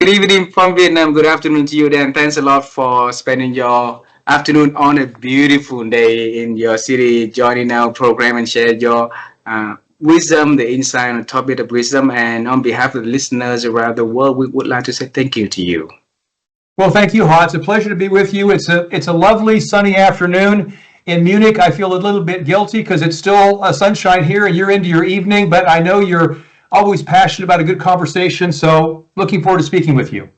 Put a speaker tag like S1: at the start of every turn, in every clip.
S1: evening from Vietnam. Good afternoon to you, Dan. Thanks a lot for spending your afternoon on a beautiful day in your city, joining our program and share your wisdom, the insight on the topic of wisdom. And on behalf of the listeners around the world, we would like to say thank you to you.
S2: Well, thank you, Ha. It's a pleasure to be with you. It's a lovely sunny afternoon in Munich. I feel a little bit guilty because it's still sunshine here and you're into your evening, but I know you're always passionate about a good conversation, so looking forward to speaking with you.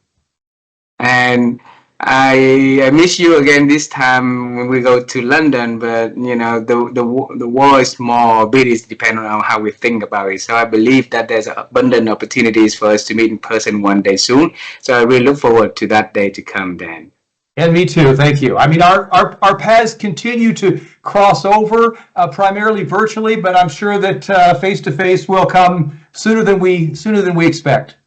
S1: And I miss you again this time when we go to London, but you know the world is small, big is depending on how we think about it. So I believe that there's abundant opportunities for us to meet in person one day soon. So I really look forward to that day to come, Dan.
S2: And me too, thank you. I mean, our paths continue to cross over, primarily virtually, but I'm sure that face-to-face will come sooner than we expect.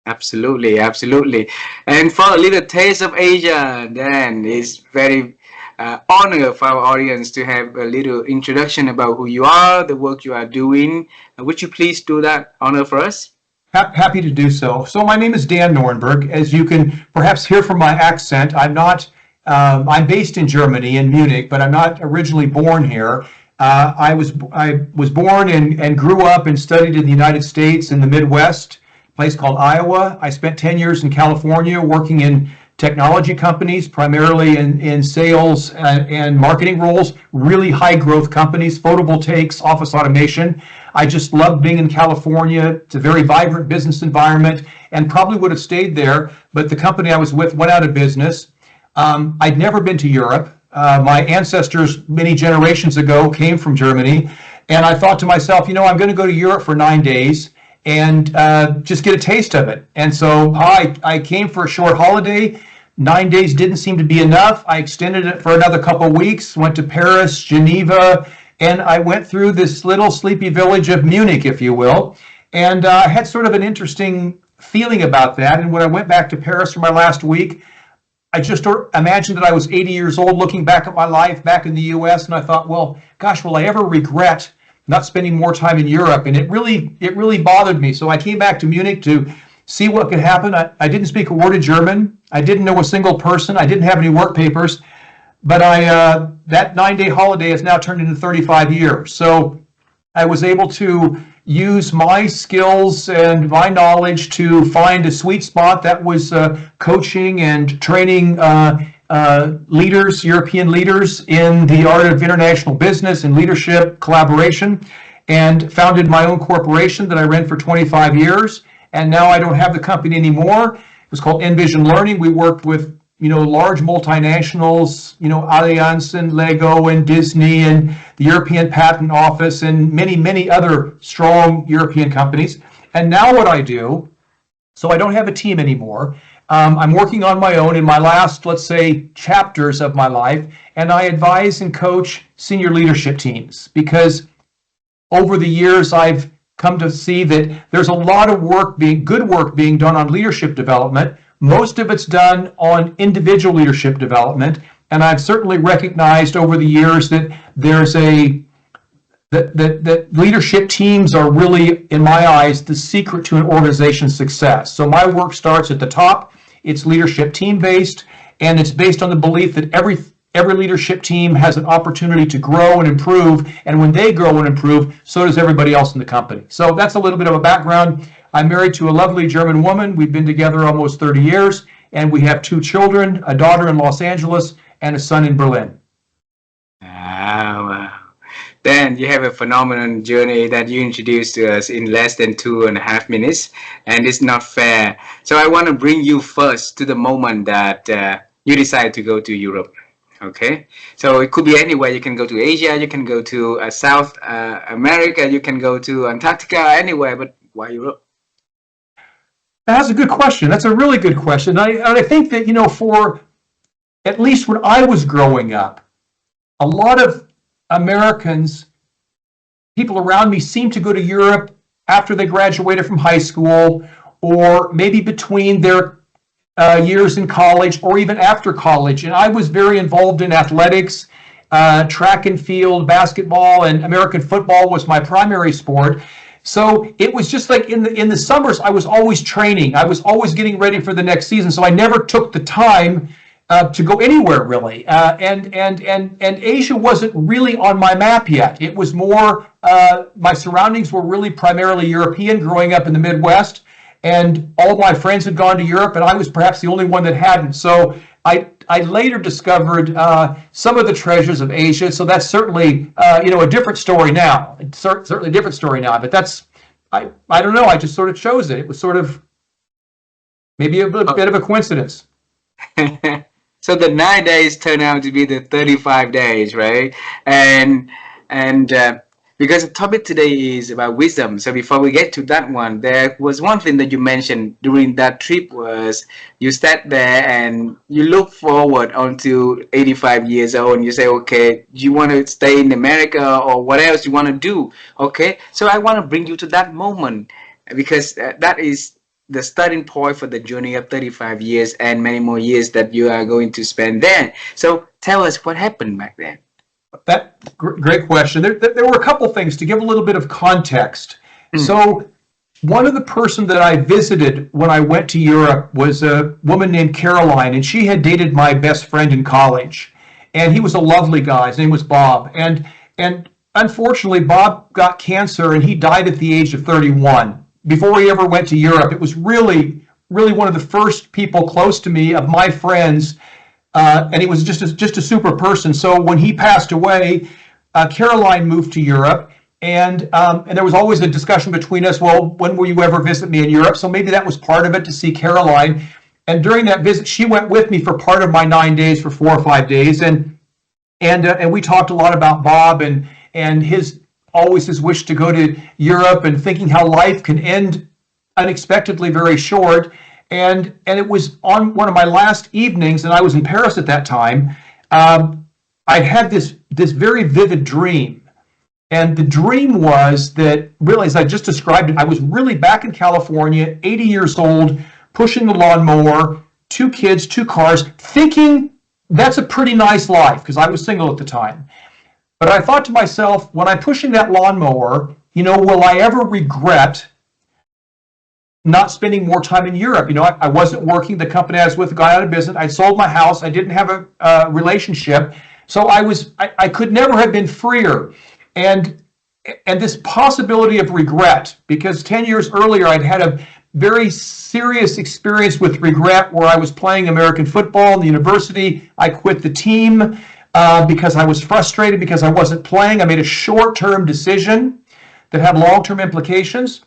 S1: Absolutely, absolutely. And for a little taste of Asia, Dan, it's very honor for our audience to have a little introduction about who you are, the work you are doing. Would you please do that honor for us?
S2: Happy to do so. So my name is Dan Norenberg. As you can perhaps hear from my accent, I'm based in Germany, in Munich, but I'm not originally born here. I was born and grew up and studied in the United States in the Midwest, a place called Iowa. I spent 10 years in California working in technology companies, primarily in sales and marketing roles, really high growth companies, photovoltaics, office automation. I just loved being in California. It's a very vibrant business environment and probably would have stayed there, but the company I was with went out of business. I'd never been to Europe. My ancestors many generations ago came from Germany, and I thought to myself, you know, I'm going to go to Europe for 9 days and just get a taste of it. And so I came for a short holiday. 9 days didn't seem to be enough. I extended it for another couple of weeks, went to Paris, Geneva, and I went through this little sleepy village of Munich, if you will, and I had sort of an interesting feeling about that. And when I went back to Paris for my last week, I just imagined that I was 80 years old looking back at my life back in the US, and I thought, well, gosh, will I ever regret not spending more time in Europe? And it really bothered me. So I came back to Munich to see what could happen. I didn't speak a word of German. I didn't know a single person. I didn't have any work papers. But that 9-day holiday has now turned into 35 years. So I was able to use my skills and my knowledge to find a sweet spot that was coaching and training leaders, European leaders in the art of international business and leadership collaboration, and founded my own corporation that I ran for 25 years. And now I don't have the company anymore. It was called Envision Learning. We worked with large multinationals, Allianz and Lego and Disney and the European Patent Office and many, many other strong European companies. And now what I do, so I don't have a team anymore. I'm working on my own in my last, let's say, chapters of my life, and I advise and coach senior leadership teams because over the years I've come to see that there's a lot of good work being done on leadership development. Most of it's done on individual leadership development, and I've certainly recognized over the years that there's that leadership teams are really, in my eyes, the secret to an organization's success. So my work starts at the top. It's leadership team based, and it's based on the belief that every leadership team has an opportunity to grow and improve, and when they grow and improve, so does everybody else in the company. So that's a little bit of a background. I'm married to a lovely German woman. We've been together almost 30 years, and we have 2 children, a daughter in Los Angeles and a son in Berlin.
S1: Wow. Dan, you have a phenomenal journey that you introduced to us in less than 2.5 minutes, and it's not fair. So I want to bring you first to the moment that you decided to go to Europe. Okay, so it could be anywhere. You can go to Asia, you can go to South America, you can go to Antarctica, anywhere, but why Europe?
S2: That's a good question. That's a really good question. I think that, for at least when I was growing up, a lot of Americans, people around me, seemed to go to Europe after they graduated from high school or maybe between their years in college or even after college. And I was very involved in athletics, track and field, basketball, and American football was my primary sport. So it was just like in the summers, I was always training. I was always getting ready for the next season. So I never took the time to go anywhere really. And Asia wasn't really on my map yet. It was more my surroundings were really primarily European, growing up in the Midwest, and all my friends had gone to Europe, and I was perhaps the only one that hadn't. So I later discovered some of the treasures of Asia. So that's certainly a different story now. It's certainly a different story now. But that's I don't know. I just sort of chose it. It was sort of maybe a bit of a coincidence.
S1: So the 9 days turn out to be the 35 days, right? And because the topic today is about wisdom. So before we get to that one, there was one thing that you mentioned during that trip was you sat there and you look forward until 85 years old and you say, okay, you want to stay in America or what else you want to do? Okay, so I want to bring you to that moment because that is the starting point for the journey of 35 years and many more years that you are going to spend there. So tell us what happened back then.
S2: That great question. There were a couple things to give a little bit of context. So one of the person that I visited when I went to Europe was a woman named Caroline, and she had dated my best friend in college. And he was a lovely guy. His name was Bob. And unfortunately, Bob got cancer, and he died at the age of 31. Before he ever went to Europe, it was really one of the first people close to me of my friends. And he was just a super person. So when he passed away, Caroline moved to Europe, and there was always a discussion between us. Well, when will you ever visit me in Europe? So maybe that was part of it, to see Caroline. And during that visit, she went with me for part of my 9 days, for 4 or 5 days, and we talked a lot about Bob and his wish to go to Europe, and thinking how life can end unexpectedly very short. And it was on one of my last evenings, and I was in Paris at that time. I had this very vivid dream. And the dream was that, really, as I just described it, I was really back in California, 80 years old, pushing the lawnmower, 2 kids, 2 cars, thinking that's a pretty nice life, because I was single at the time. But I thought to myself, when I'm pushing that lawnmower, will I ever regret not spending more time in Europe? I wasn't working. The company I was with got out of business. I sold my house. I didn't have a relationship. So I could never have been freer. And this possibility of regret, because 10 years earlier, I'd had a very serious experience with regret where I was playing American football in the university. I quit the team because I was frustrated because I wasn't playing. I made a short-term decision that had long-term implications.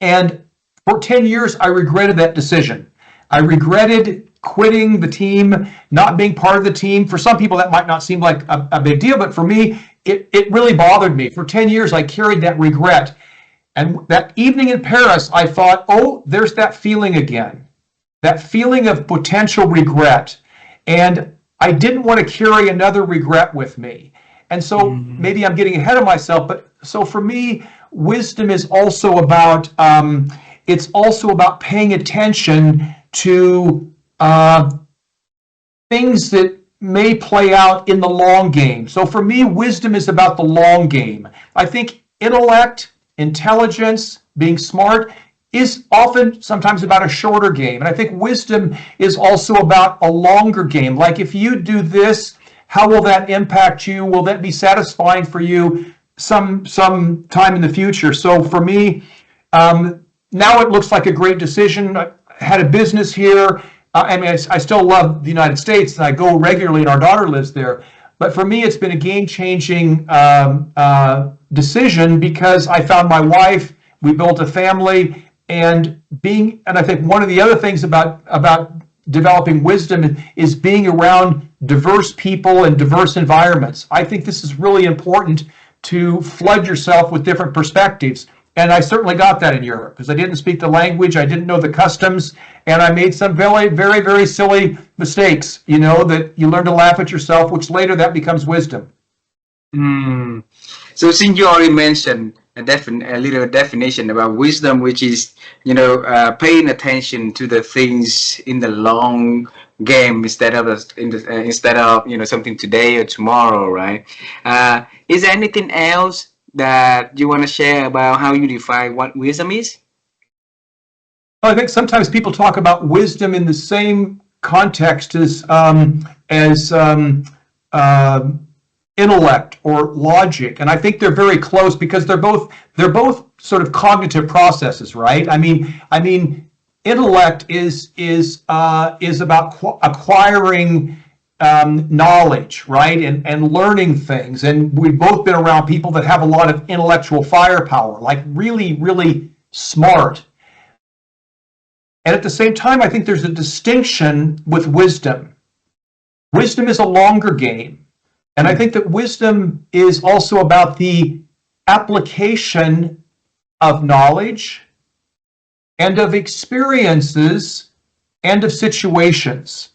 S2: And for 10 years, I regretted that decision. I regretted quitting the team, not being part of the team. For some people, that might not seem like a big deal, but for me, it really bothered me. For 10 years, I carried that regret. And that evening in Paris, I thought, oh, there's that feeling again, that feeling of potential regret. And I didn't want to carry another regret with me. And so maybe I'm getting ahead of myself, but so for me, wisdom is also about it's also about paying attention to things that may play out in the long game. So for me, wisdom is about the long game. I think intellect, intelligence, being smart is often sometimes about a shorter game. And I think wisdom is also about a longer game. Like, if you do this, how will that impact you? Will that be satisfying for you some time in the future? So for me, now it looks like a great decision. I had a business here. I still love the United States, and I go regularly, and our daughter lives there. But for me, it's been a game-changing decision, because I found my wife, we built a family, and I think one of the other things about developing wisdom is being around diverse people and diverse environments. I think this is really important, to flood yourself with different perspectives. And I certainly got that in Europe, because I didn't speak the language, I didn't know the customs, and I made some very, very, very silly mistakes, that you learn to laugh at yourself, which later that becomes wisdom.
S1: So since you already mentioned a little definition about wisdom, which is, paying attention to the things in the long game instead of something today or tomorrow, right? Is there anything else that you want to share about how you define what wisdom is?
S2: I think sometimes people talk about wisdom in the same context as uh, intellect or logic, and I think they're very close because they're both sort of cognitive processes, right? I mean, intellect is about acquiring knowledge, right, and learning things, and we've both been around people that have a lot of intellectual firepower, like really, really smart. And at the same time, I think there's a distinction with wisdom. Wisdom is a longer game. And I think that wisdom is also about the application of knowledge and of experiences and of situations.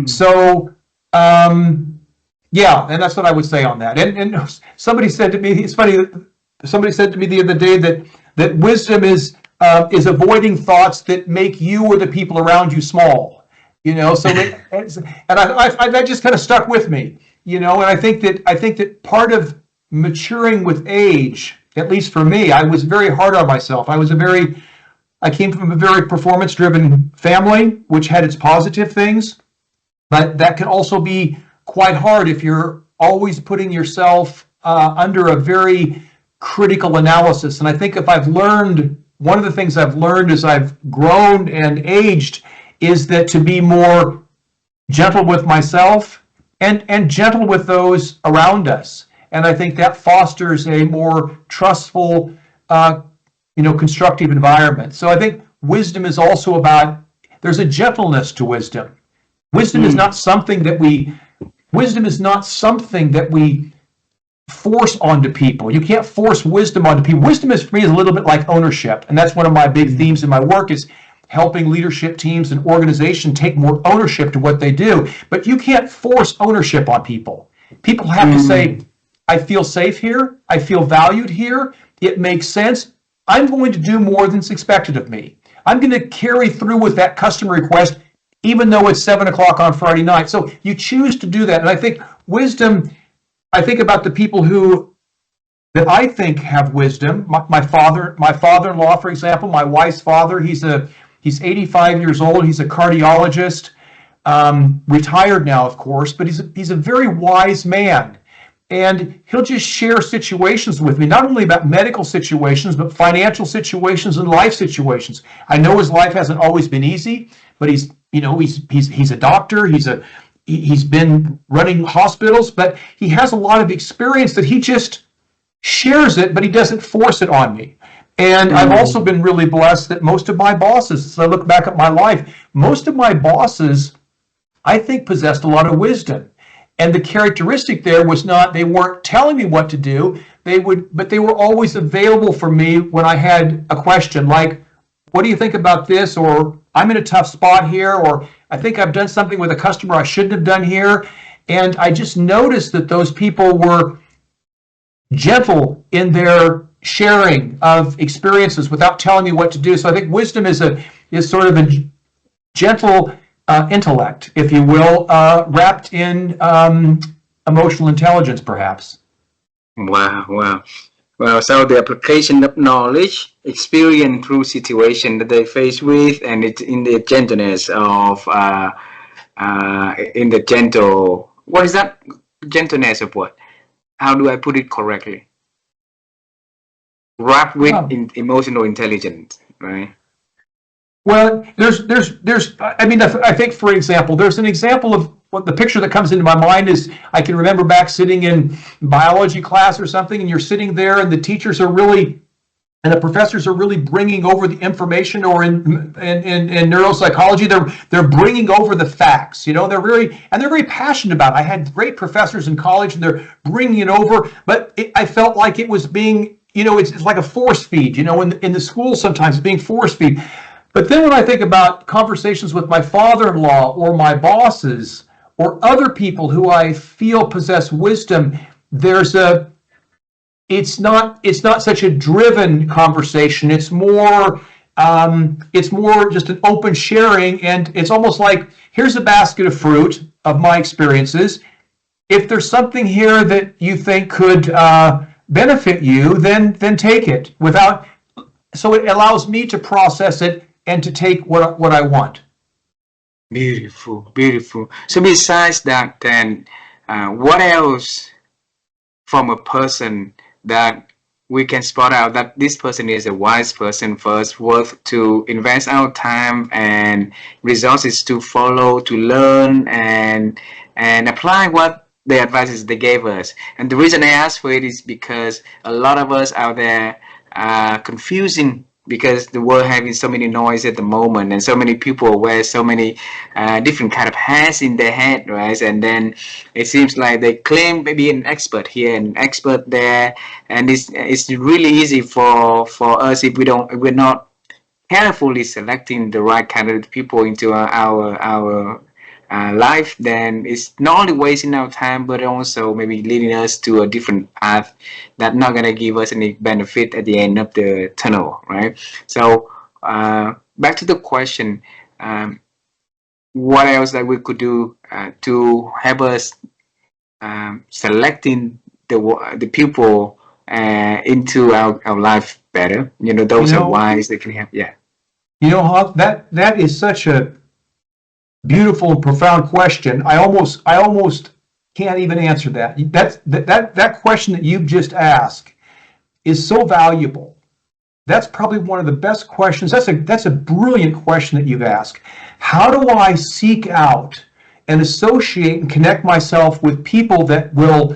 S2: So, yeah, and that's what I would say on that. And somebody said to me, it's funny, somebody said to me the other day that wisdom is avoiding thoughts that make you or the people around you small. So that just kind of stuck with me. And I think that part of maturing with age, at least for me, I was very hard on myself. I came from a very performance-driven family, which had its positive things, but that can also be quite hard if you're always putting yourself under a very critical analysis. And I think one of the things I've learned as I've grown and aged is that to be more gentle with myself and gentle with those around us. And I think that fosters a more trustful, constructive environment. So I think wisdom is also there's a gentleness to wisdom. Wisdom is not something that we force onto people. You can't force wisdom onto people. Wisdom is, for me, is a little bit like ownership. And that's one of my big themes in my work is helping leadership teams and organizations take more ownership to what they do. But you can't force ownership on people. People have to say, I feel safe here. I feel valued here. It makes sense. I'm going to do more than's expected of me. I'm going to carry through with that customer request, even though it's 7 o'clock on Friday night. So you choose to do that. And I think wisdom, I think about the people that I think have wisdom. My father-in-law, for example, my wife's father, he's 85 years old. He's a cardiologist, retired now, of course, but he's a very wise man. And he'll just share situations with me, not only about medical situations, but financial situations and life situations. I know his life hasn't always been easy, but he's a doctor. He's been running hospitals, but he has a lot of experience that he just shares it, but he doesn't force it on me. And I've also been really blessed that most of my bosses, as I look back at my life, most of my bosses, I think, possessed a lot of wisdom. And the characteristic there was not, they weren't telling me what to do, but they were always available for me when I had a question, like, what do you think about this? Or I'm in a tough spot here, or I think I've done something with a customer I shouldn't have done here. And I just noticed that those people were gentle in their sharing of experiences without telling me what to do. So I think wisdom is sort of a gentle intellect, if you will, wrapped in emotional intelligence, perhaps.
S1: Wow. Well, so the application of knowledge, experience through situation that they face with, and it's in the gentleness of, in the gentle, what is that? Gentleness of what? How do I put it correctly? Wrapped with emotional intelligence, right?
S2: Well, I think, for example, there's an example of what the picture that comes into my mind is, I can remember back sitting in biology class or something, and you're sitting there and the teachers are really, and the professors are really bringing over the information, or in neuropsychology, they're bringing over the facts, they're very passionate about it. I had great professors in college and they're bringing it over, but I felt like it was being, it's like a force feed, in the school sometimes it's being force feed. But then when I think about conversations with my father-in-law or my bosses or other people who I feel possess wisdom, it's not such a driven conversation. It's more just an open sharing, and it's almost like, here's a basket of fruit of my experiences. If there's something here that you think could benefit you, then take it without. So it allows me to process it and to take what I want.
S1: Beautiful, beautiful. So besides that, then what else from a person that we can spot out that this person is a wise person first, worth to invest our time and resources to follow, to learn, and apply what the advices they gave us. And the reason I ask for it is because a lot of us out there are confusing because the world having so many noise at the moment, and so many people wear so many different kind of hats in their head, right? And then it seems like they claim to be an expert here and expert there, and it's really easy for us if we're not carefully selecting the right kind of people into our life, then it's not only wasting our time but also maybe leading us to a different path that's not going to give us any benefit at the end of the tunnel, right? So back to the question, what else that we could do to help us selecting the people into our life better, those are wise that can help. Yeah,
S2: Hawk, that is such a beautiful and profound question. I almost can't even answer that. That question that you've just asked is so valuable. That's probably one of the best questions. That's a brilliant question that you've asked. How do I seek out and associate and connect myself with people that will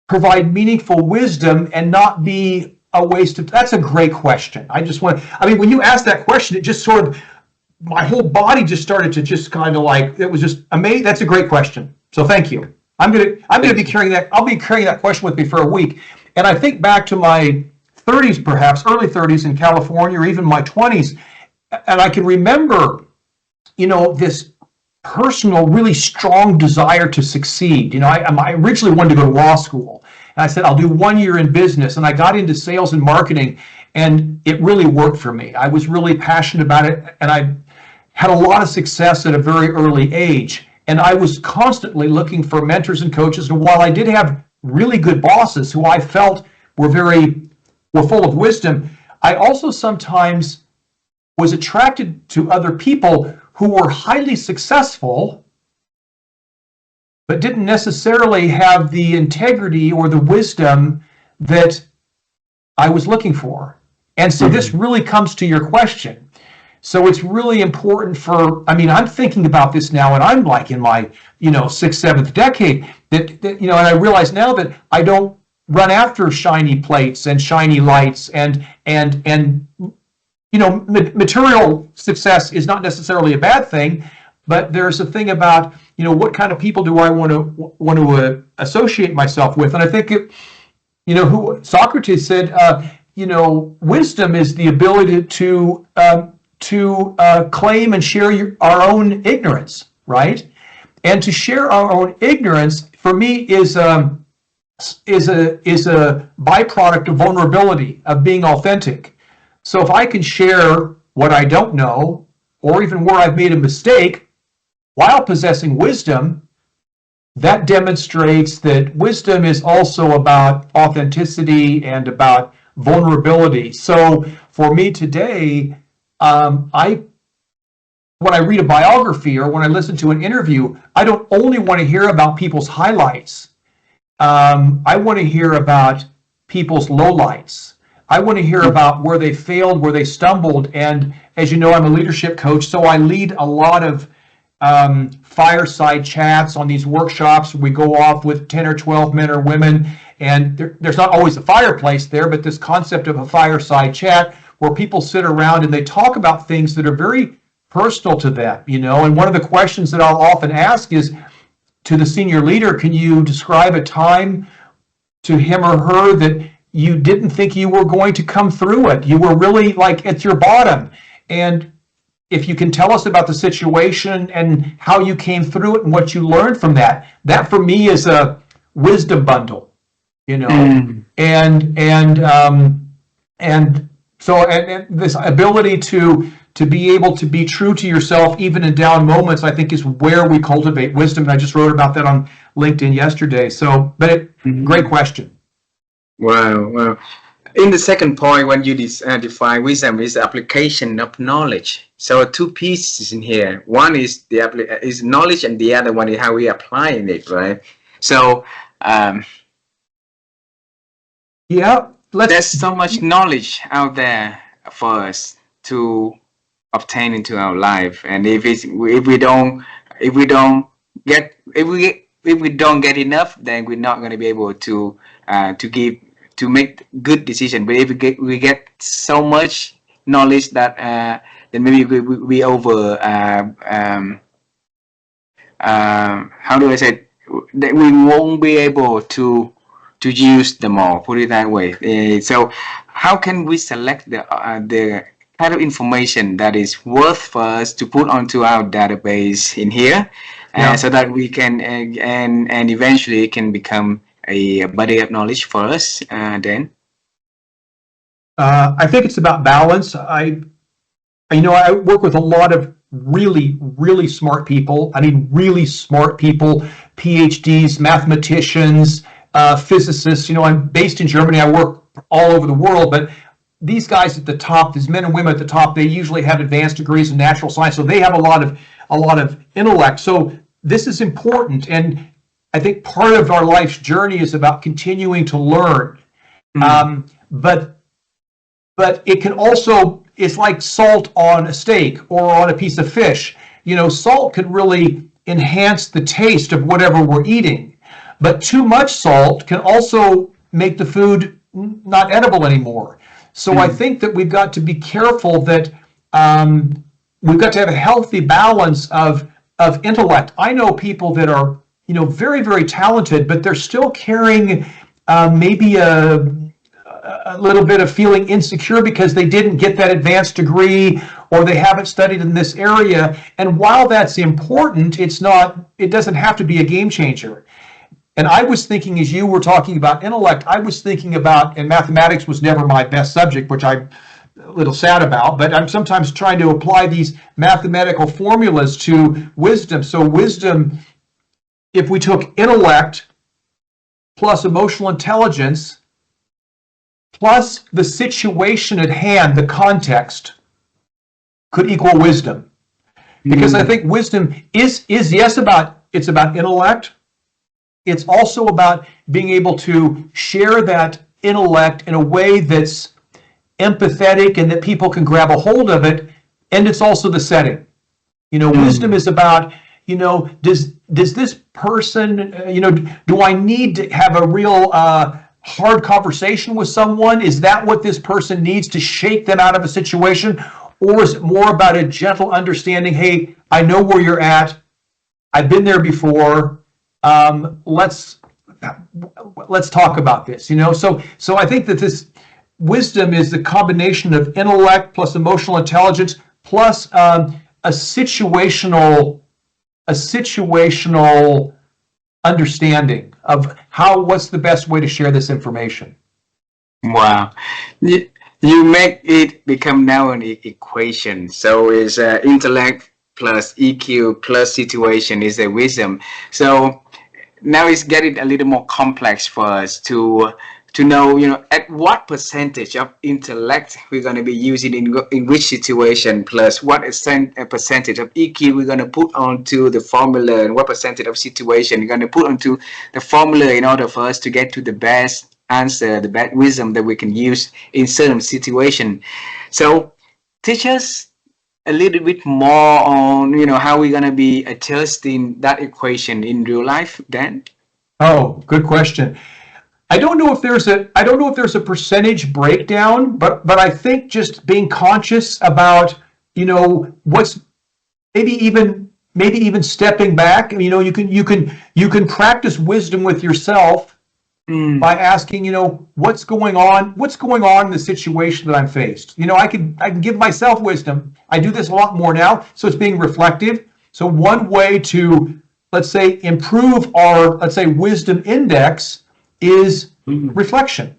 S2: provide meaningful wisdom and not be a waste of? That's a great question. When you asked that question, it just sort of, my whole body just started to just kind of like, it was just amazing. That's a great question. So thank you. I'm gonna be carrying that. I'll be carrying that question with me for a week. And I think back to my 30s, perhaps early 30s in California, or even my 20s, and I can remember, this personal, really strong desire to succeed. I originally wanted to go to law school, and I said I'll do 1 year in business, and I got into sales and marketing, and it really worked for me. I was really passionate about it, and I had a lot of success at a very early age, and I was constantly looking for mentors and coaches. And while I did have really good bosses who I felt were full of wisdom, I also sometimes was attracted to other people who were highly successful but didn't necessarily have the integrity or the wisdom that I was looking for. And so this really comes to your question. So it's really important I'm thinking about this now, and I'm like in my, 6th, 7th decade, and I realize now that I don't run after shiny plates and shiny lights and material success is not necessarily a bad thing, but there's a thing about, what kind of people do I want to associate myself with? And I think who Socrates said, wisdom is the ability to claim and share our own ignorance, right? And to share our own ignorance, for me, is a byproduct of vulnerability, of being authentic. So if I can share what I don't know, or even where I've made a mistake, while possessing wisdom, that demonstrates that wisdom is also about authenticity and about vulnerability. So for me today, when I read a biography or when I listen to an interview, I don't only want to hear about people's highlights. I want to hear about people's lowlights. I want to hear about where they failed, where they stumbled. And as you know, I'm a leadership coach, so I lead a lot of fireside chats on these workshops. We go off with 10 or 12 men or women, and there's not always a fireplace there, but this concept of a fireside chat where people sit around and they talk about things that are very personal to them, And one of the questions that I'll often ask is to the senior leader, can you describe a time to him or her that you didn't think you were going to come through it? You were really like at your bottom. And if you can tell us about the situation and how you came through it and what you learned from that, that for me is a wisdom bundle, and so this ability to be able to be true to yourself even in down moments, I think, is where we cultivate wisdom. And I just wrote about that on LinkedIn yesterday. So, great question.
S1: Wow, wow. In the second point, when you define wisdom is the application of knowledge. So two pieces in here. One is is knowledge, and the other one is how we applying it, right? So um,
S2: Yeah, let's.
S1: there's so much knowledge out there for us to obtain into our life, and if we don't if we don't get enough, then we're not going to be able to give to make good decision. But if we get so much knowledge that then maybe we over how do I say it? That we won't be able to use them all. Put it that way. So, how can we select the kind of information that is worth for us to put onto our database in here,
S2: Yeah.
S1: so that we can and eventually it can become a body of knowledge for us. Then,
S2: I think it's about balance. I work with a lot of really, really smart people. I mean, really smart people, PhDs, mathematicians, physicists. I'm based in Germany. I work all over the world, but these guys at the top, these men and women at the top, they usually have advanced degrees in natural science, so they have a lot of intellect. So this is important, and I think part of our life's journey is about continuing to learn. But it can also, it's like salt on a steak or on a piece of fish. Salt can really enhance the taste of whatever we're eating, but too much salt can also make the food not edible anymore. So I think that we've got to be careful that we've got to have a healthy balance of intellect. I know people that are very, very talented, but they're still carrying maybe a little bit of feeling insecure because they didn't get that advanced degree or they haven't studied in this area. And while that's important, it doesn't have to be a game changer. And I was thinking, as you were talking about intellect, I was thinking about, and mathematics was never my best subject, which I'm a little sad about, but I'm sometimes trying to apply these mathematical formulas to wisdom. So wisdom, if we took intellect plus emotional intelligence plus the situation at hand, the context, could equal wisdom. Because I think wisdom is yes, it's about intellect. It's also about being able to share that intellect in a way that's empathetic and that people can grab a hold of it. And it's also the setting. Wisdom is about, does this person, do I need to have a real hard conversation with someone? Is that what this person needs to shake them out of a situation? Or is it more about a gentle understanding? Hey, I know where you're at. I've been there before. Let's talk about this. So I think that this wisdom is the combination of intellect plus emotional intelligence plus a situational understanding of what's the best way to share this information.
S1: wow. You make it become now an equation. So it's intellect plus EQ plus situation is a wisdom. So now it's getting a little more complex for us to know, at what percentage of intellect we're going to be using in which situation, plus what percentage of EQ we're going to put onto the formula, and what percentage of situation you're going to put onto the formula in order for us to get to the best answer, the best wisdom that we can use in certain situation. So teach us a little bit more on how we're going to be adjusting that equation in real life, Dan.
S2: Oh, good question. I don't know if there's a percentage breakdown, but I think just being conscious about what's maybe even stepping back. You can practice wisdom with yourself by asking, what's going on in the situation that I'm faced. I can give myself wisdom. I do this a lot more now, so it's being reflective. So one way to, let's say, improve our, let's say, wisdom index is reflection.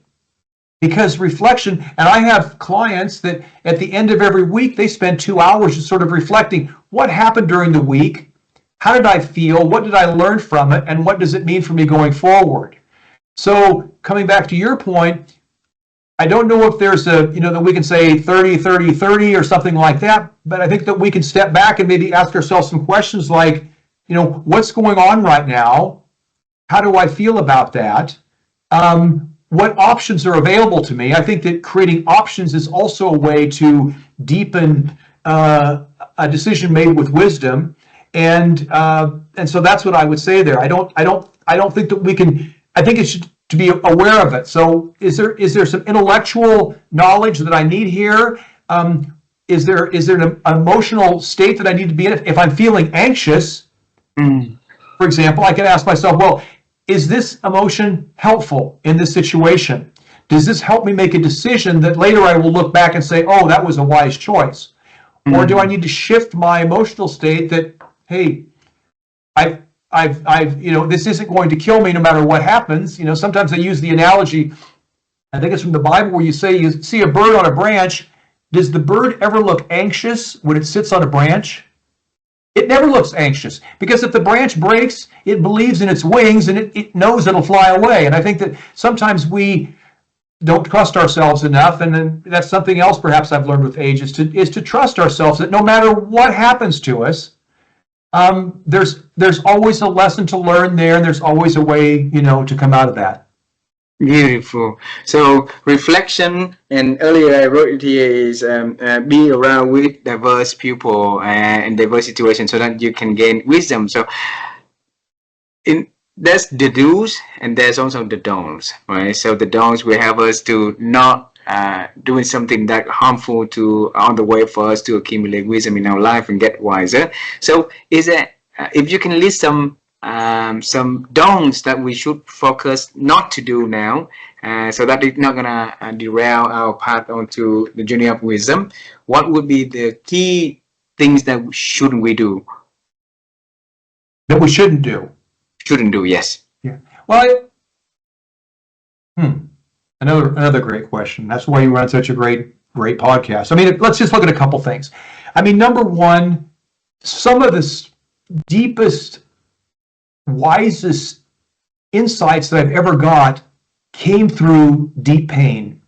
S2: Because reflection, and I have clients that at the end of every week, they spend 2 hours just sort of reflecting what happened during the week, how did I feel, what did I learn from it, and what does it mean for me going forward? So coming back to your point, I don't know if there's a, that we can say 30, 30, 30 or something like that, but I think that we can step back and maybe ask ourselves some questions like, what's going on right now? How do I feel about that? What options are available to me? I think that creating options is also a way to deepen a decision made with wisdom, and so that's what I would say there. I don't think that we can. I think it's to be aware of it. So is there some intellectual knowledge that I need here? Is there an emotional state that I need to be in? If I'm feeling anxious, for example, I can ask myself, well, is this emotion helpful in this situation? Does this help me make a decision that later I will look back and say, oh, that was a wise choice? Or do I need to shift my emotional state that, hey, this isn't going to kill me no matter what happens. Sometimes I use the analogy, I think it's from the Bible, where you say you see a bird on a branch. Does the bird ever look anxious when it sits on a branch? It never looks anxious, because if the branch breaks, it believes in its wings and it knows it'll fly away. And I think that sometimes we don't trust ourselves enough, and then that's something else perhaps I've learned with age, is to trust ourselves that no matter what happens to us, there's always a lesson to learn there, and there's always a way, to come out of that.
S1: Beautiful. So reflection, and earlier I wrote it here, is be around with diverse people and diverse situations so that you can gain wisdom. So there's the do's and there's also the don'ts, right? So the don'ts will help us to not doing something that harmful on the way for us to accumulate wisdom in our life and get wiser. So is there, if you can list some don'ts that we should focus not to do now, so that it's not gonna derail our path onto the journey of wisdom, what would be the key things that shouldn't we do?
S2: That we shouldn't do.
S1: Shouldn't do, yes.
S2: Yeah. Well, Another great question. That's why you run such a great podcast. I mean, let's just look at a couple things. I mean, number one, some of the deepest, wisest insights that I've ever got came through deep pain,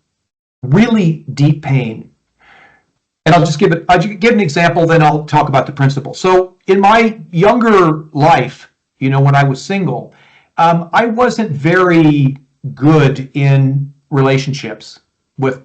S2: really deep pain. And I'll give an example, then I'll talk about the principle. So in my younger life, when I was single, I wasn't very good in relationships with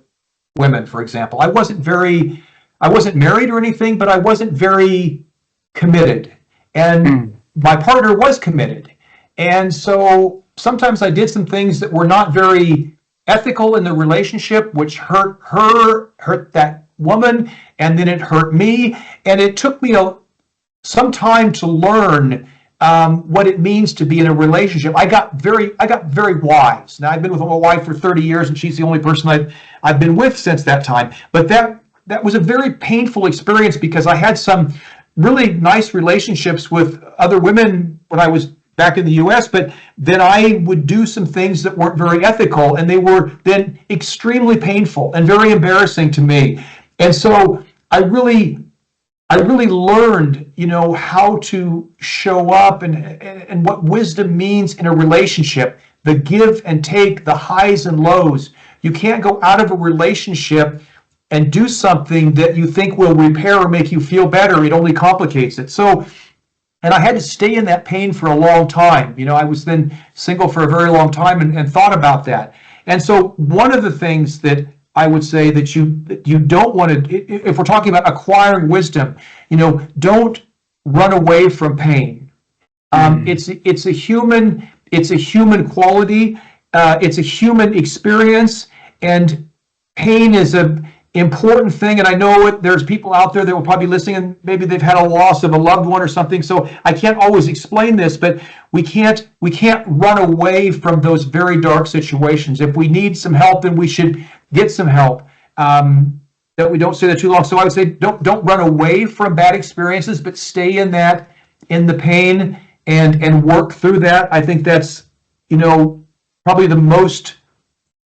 S2: women, for example. I wasn't married or anything, but I wasn't very committed. And my partner was committed. And so sometimes I did some things that were not very ethical in the relationship, which hurt that woman, and then it hurt me. And it took me some time to learn what it means to be in a relationship. I got very wise. Now, I've been with my wife for 30 years, and she's the only person I've been with since that time. But that was a very painful experience, because I had some really nice relationships with other women when I was back in the U.S., but then I would do some things that weren't very ethical, and they were then extremely painful and very embarrassing to me. And so I really learned, how to show up and what wisdom means in a relationship, the give and take, the highs and lows. You can't go out of a relationship and do something that you think will repair or make you feel better. It only complicates it. So, and I had to stay in that pain for a long time. I was then single for a very long time and thought about that. And so one of the things that I would say that you don't want to, if we're talking about acquiring wisdom, don't run away from pain. It's a human quality. It's a human experience, and pain is an important thing. And I know there's people out there that will probably be listening, and maybe they've had a loss of a loved one or something. So I can't always explain this, but we can't run away from those very dark situations. If we need some help, then we should get some help. That we don't stay there too long. So I would say don't run away from bad experiences, but stay in the pain and work through that. I think that's probably the most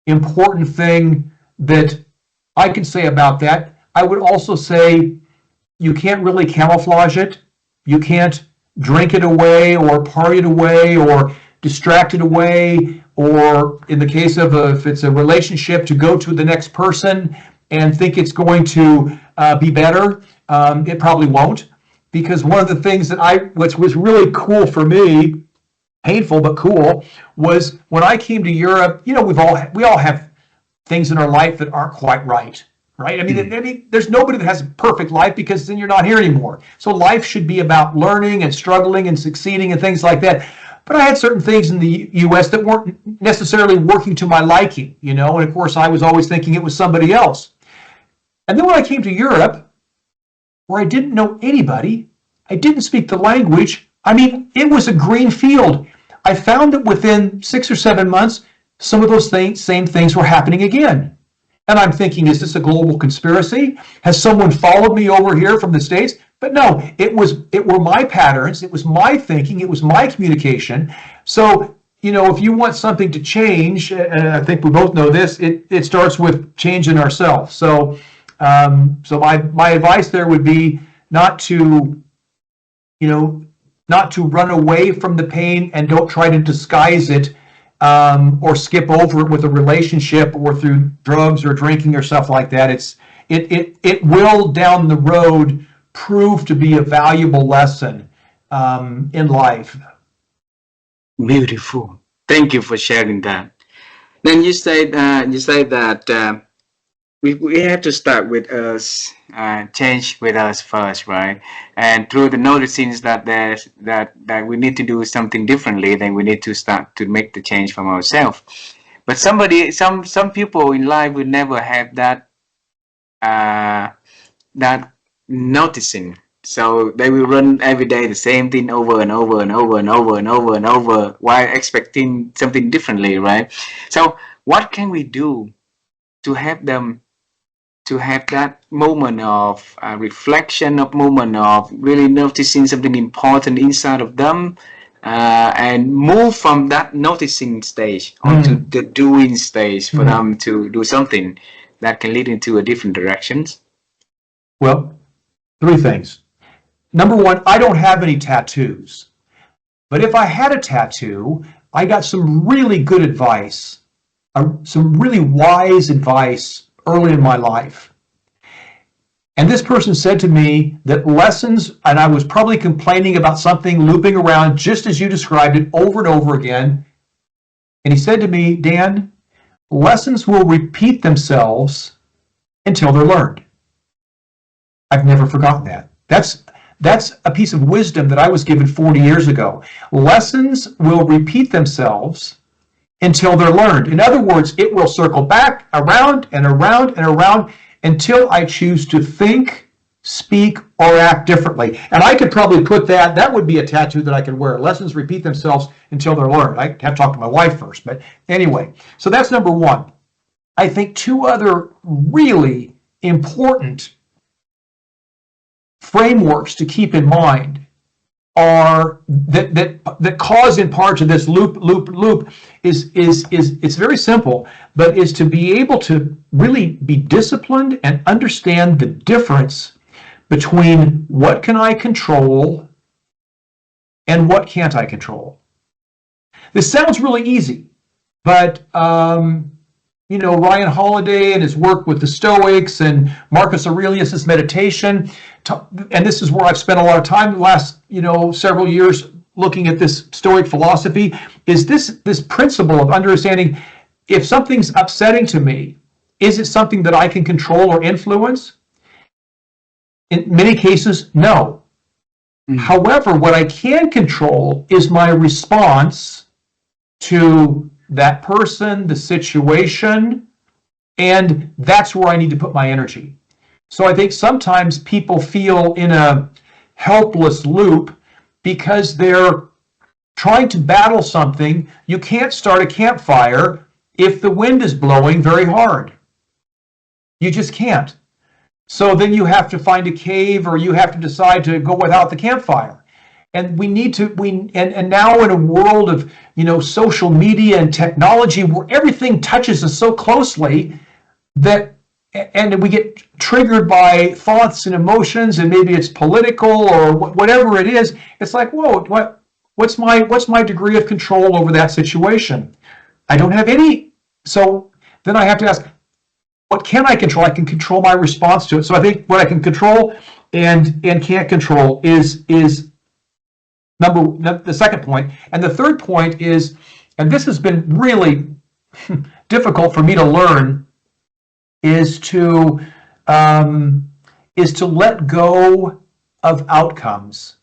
S2: important thing that I can say about that. I would also say you can't really camouflage it. You can't drink it away or party it away or distracted away, or in the case of if it's a relationship, to go to the next person and think it's going to be better. It probably won't, because one of the things which was really cool for me, painful but cool, was when I came to Europe. You know, we all have things in our life that aren't quite right. Right? I mean, there's nobody that has a perfect life, because then you're not here anymore. So life should be about learning and struggling and succeeding and things like that. But I had certain things in the U.S. that weren't necessarily working to my liking, you know, and of course I was always thinking it was somebody else. And then when I came to Europe, where I didn't know anybody, I didn't speak the language. I mean, it was a green field. I found that within 6 or 7 months, some of those same things were happening again. And I'm thinking, is this a global conspiracy? Has someone followed me over here from the States? But no, it were my patterns. It was my thinking. It was my communication. So, you know, if you want something to change, and I think we both know this, it starts with changing ourselves. So, so my advice there would be not to, you know, not to run away from the pain, and don't try to disguise it, or skip over it with a relationship or through drugs or drinking or stuff like that. It will down the road prove to be a valuable lesson in life.
S1: Beautiful. Thank you for sharing that. Then you say that we have to start with us, change with us first, right? And through the noticing that that we need to do something differently, then we need to start to make the change from ourselves. But some people in life will never have that that noticing. So they will run every day the same thing over and over and over and over and over and over, while expecting something differently, right? So what can we do to help them to have that moment of reflection, of moment of really noticing something important inside of them, and move from that noticing stage onto the doing stage for them to do something that can lead into a different directions?
S2: Well, 3 things. Number 1, I don't have any tattoos. But if I had a tattoo, I got some really good advice, some really wise advice early in my life. And this person said to me that lessons, and I was probably complaining about something looping around just as you described it over and over again. And he said to me, Dan, lessons will repeat themselves until they're learned. I've never forgotten that. That's a piece of wisdom that I was given 40 years ago. Lessons will repeat themselves until they're learned. In other words, it will circle back around and around and around until I choose to think, speak, or act differently. And I could probably put that would be a tattoo that I could wear. Lessons repeat themselves until they're learned. I have to talk to my wife first, but anyway. So that's number 1. I think 2 other really important frameworks to keep in mind are that cause in part to this loop is it's very simple, but is to be able to really be disciplined and understand the difference between what can I control and what can't I control. This sounds really easy, but you know, Ryan Holiday and his work with the Stoics and Marcus Aurelius's meditation, and this is where I've spent a lot of time the last, you know, several years looking at this Stoic philosophy, is this principle of understanding if something's upsetting to me, is it something that I can control or influence? In many cases, no. However, what I can control is my response to that person, the situation, and that's where I need to put my energy. So I think sometimes people feel in a helpless loop because they're trying to battle something. You can't start a campfire if the wind is blowing very hard. You just can't. So then you have to find a cave, or you have to decide to go without the campfire. And we need to, and now in a world of, you know, social media and technology where everything touches us so closely that, and we get triggered by thoughts and emotions, and maybe it's political or whatever it is, it's like, whoa, what? what's my degree of control over that situation? I don't have any. So then I have to ask, what can I control? I can control my response to it. So I think what I can control and can't control is the second point. And the third point is, and this has been really difficult for me to learn, is to let go of outcomes.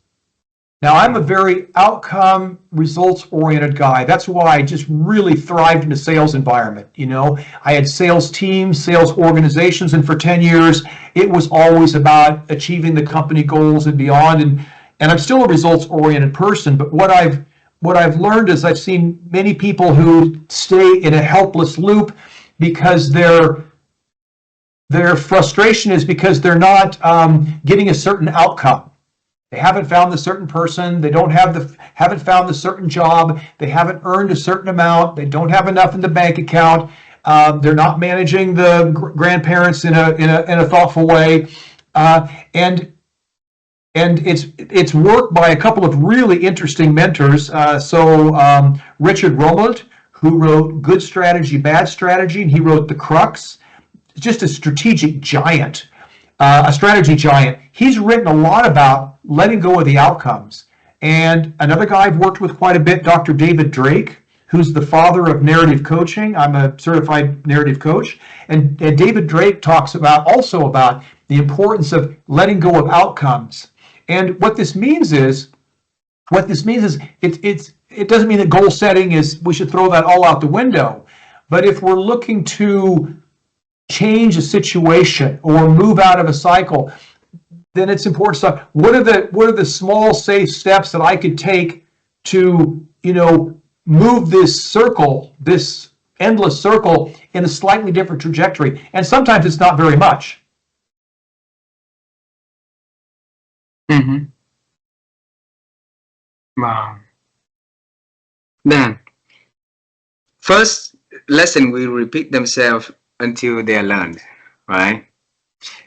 S2: Now, I'm a very outcome, results-oriented guy. That's why I just really thrived in a sales environment. You know, I had sales teams, sales organizations, and for 10 years, it was always about achieving the company goals and beyond. And I'm still a results-oriented person, but what I've learned is I've seen many people who stay in a helpless loop because their frustration is because they're not getting a certain outcome. They haven't found the certain person. They haven't found the certain job. They haven't earned a certain amount. They don't have enough in the bank account. They're not managing the grandparents in a thoughtful way, and it's worked by a couple of really interesting mentors. Richard Romold, who wrote Good Strategy, Bad Strategy, and he wrote The Crux. Just a strategic giant, a strategy giant. He's written a lot about letting go of the outcomes. And another guy I've worked with quite a bit, Dr. David Drake, who's the father of narrative coaching. I'm a certified narrative coach. And David Drake talks also about the importance of letting go of outcomes. And what this means is it doesn't mean that goal setting is we should throw that all out the window. But if we're looking to change a situation or move out of a cycle, then it's important stuff. What are the small, safe steps that I could take to, move this endless circle in a slightly different trajectory? And sometimes it's not very much.
S1: Mm-hmm. Wow. Then, first lesson will repeat themselves until they are learned, right?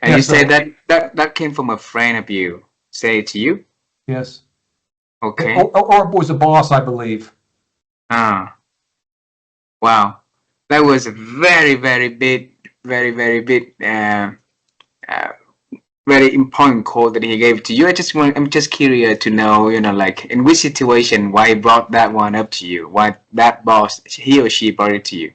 S1: And
S2: yes,
S1: you said that came from a friend of you. Say it to you?
S2: Yes.
S1: Okay.
S2: Or it was a boss, I believe.
S1: Ah. Wow. That was a very, very big, very, very big, very important quote that he gave to you. I'm just curious to know, like in which situation, why he brought that one up to you, why that boss, he or she brought it to you.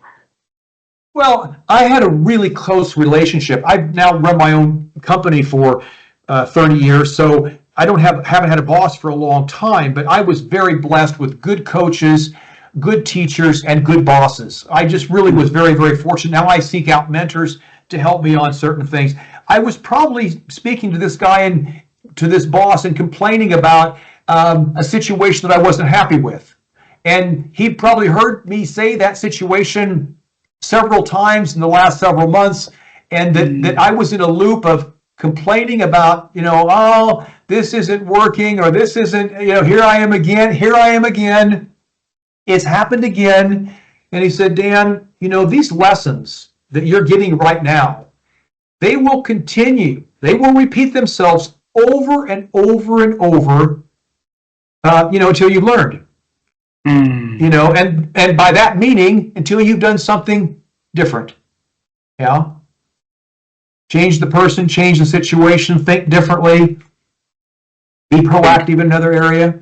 S2: Well, I had a really close relationship. I've now run my own company for 30 years, so I haven't had a boss for a long time, but I was very blessed with good coaches, good teachers, and good bosses. I just really was very, very fortunate. Now I seek out mentors to help me on certain things. I was probably speaking to this guy and to this boss and complaining about a situation that I wasn't happy with. And he probably heard me say that situation several times in the last several months, and that I was in a loop of complaining about, oh, this isn't working, or this isn't, here I am again. It's happened again. And he said, Dan, these lessons that you're getting right now, they will continue. They will repeat themselves over and over and over, until you've learned. And by that meaning, until you've done something different. Yeah. Change the person, change the situation, think differently, be proactive in another area.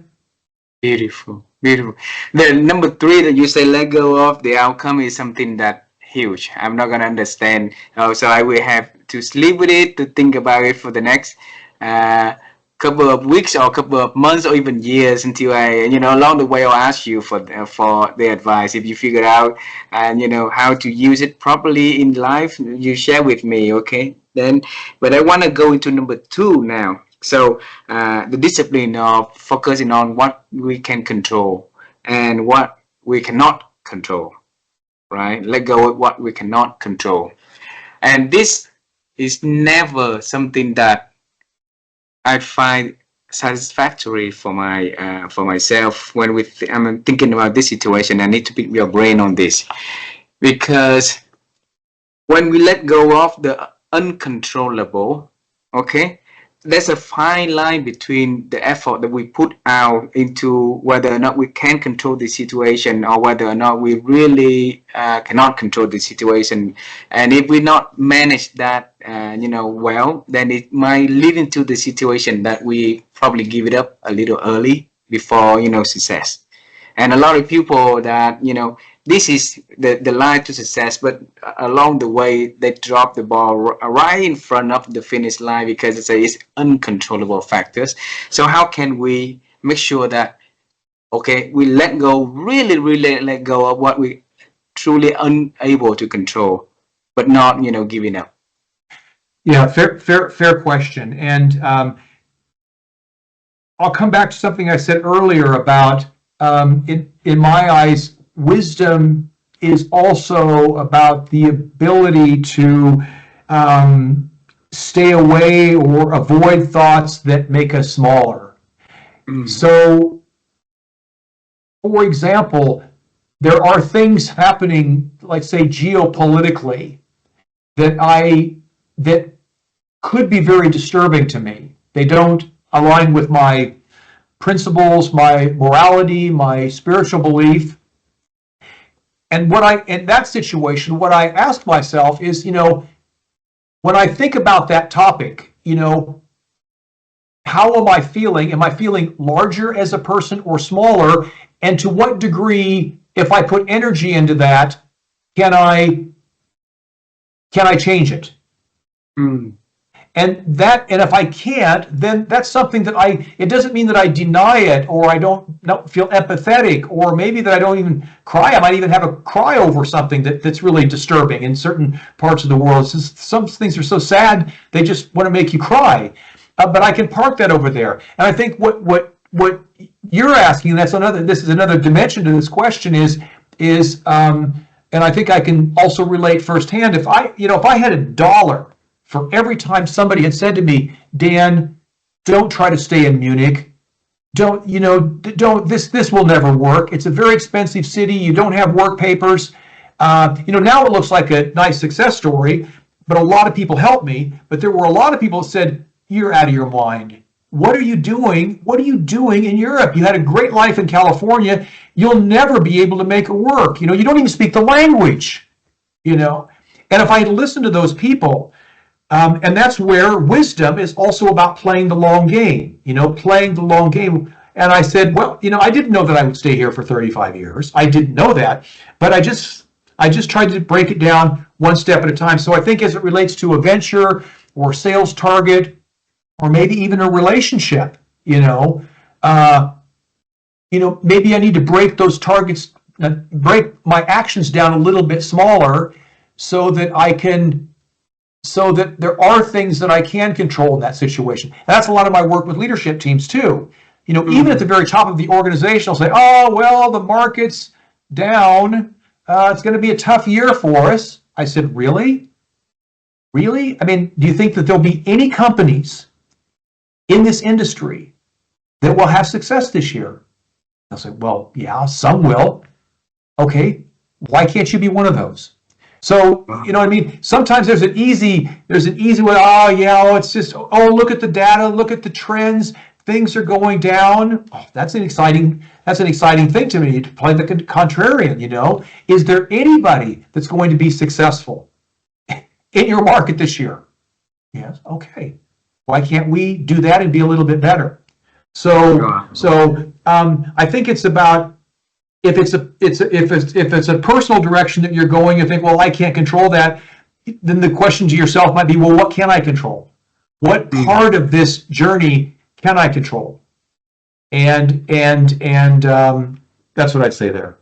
S1: Beautiful. The number 3 that you say let go of the outcome is something that huge. I'm not gonna understand. So I will have to sleep with it, to think about it for the next couple of weeks or couple of months or even years, until I, along the way I'll ask you for the advice. If you figure out and how to use it properly in life, you share with me, okay? Then, but I want to go into number 2 now. So the discipline of focusing on what we can control and what we cannot control, right? Let go of what we cannot control. And this is never something that I find satisfactory for myself when I'm thinking about this situation. I need to pick your brain on this, because when we let go of the uncontrollable, okay, there's a fine line between the effort that we put out into whether or not we can control the situation, or whether or not we really cannot control the situation. And if we not manage that, well, then it might lead into the situation that we probably give it up a little early before, success. And a lot of people that, this is the line to success, but along the way they drop the ball right in front of the finish line because it's uncontrollable factors. So how can we make sure that, okay, we let go, really, really let go of what we truly unable to control, but not, giving up?
S2: Yeah, fair question. And I'll come back to something I said earlier about, in my eyes, wisdom is also about the ability to stay away or avoid thoughts that make us smaller. So, for example, there are things happening, like say geopolitically, that could be very disturbing to me. They don't align with my principles, my morality, my spiritual belief. And in that situation, what I ask myself is, when I think about that topic, how am I feeling? Am I feeling larger as a person or smaller? And to what degree, if I put energy into that, can I change it? And if I can't, then that's something that it doesn't mean that I deny it, or I don't feel empathetic, or maybe that I don't even cry. I might even have a cry over something that's really disturbing in certain parts of the world. Some things are so sad, they just want to make you cry. But I can park that over there. And I think what you're asking, this is another dimension to this question is, and I think I can also relate firsthand. If I had $1 for every time somebody had said to me, Dan, don't try to stay in Munich. Don't, this will never work. It's a very expensive city. You don't have work papers. Now it looks like a nice success story, but a lot of people helped me. But there were a lot of people that said, you're out of your mind. What are you doing? What are you doing in Europe? You had a great life in California. You'll never be able to make it work. You don't even speak the language, And if I listened to those people, and that's where wisdom is also about playing the long game, playing the long game. And I said, well, I didn't know that I would stay here for 35 years. I didn't know that, but I just tried to break it down one step at a time. So I think as it relates to a venture or sales target, or maybe even a relationship, maybe I need to break those targets, break my actions down a little bit smaller so that there are things that I can control in that situation. And that's a lot of my work with leadership teams too. Even at the very top of the organization, I'll say, oh, well, the market's down. It's going to be a tough year for us. I said, really? Really? I mean, do you think that there'll be any companies in this industry that will have success this year? I'll say, well, yeah, some will. Okay, why can't you be one of those? So, you know what I mean? Sometimes there's an easy way, it's just, look at the data, look at the trends, things are going down. Oh, that's an exciting thing to me, to play the contrarian, Is there anybody that's going to be successful in your market this year? Yes, okay. Why can't we do that and be a little bit better? So I think it's about, if it's a personal direction that you're going, you think, well, I can't control that. Then the question to yourself might be, well, what can I control? What part of this journey can I control? And that's what I'd say there.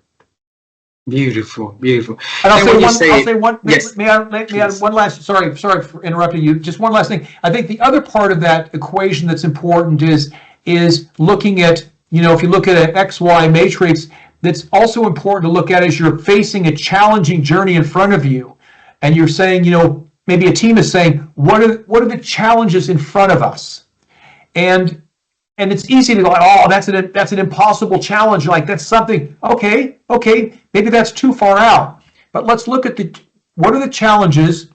S1: Beautiful.
S2: And I'll say one. Yes. May I add one last? Sorry for interrupting you. Just one last thing. I think the other part of that equation that's important is looking at, if you look at an XY matrix, that's also important to look at as you're facing a challenging journey in front of you, and you're saying, maybe a team is saying, what are the challenges in front of us? And it's easy to go, oh, that's an impossible challenge. Like, that's something, okay, maybe that's too far out. But let's look at what are the challenges,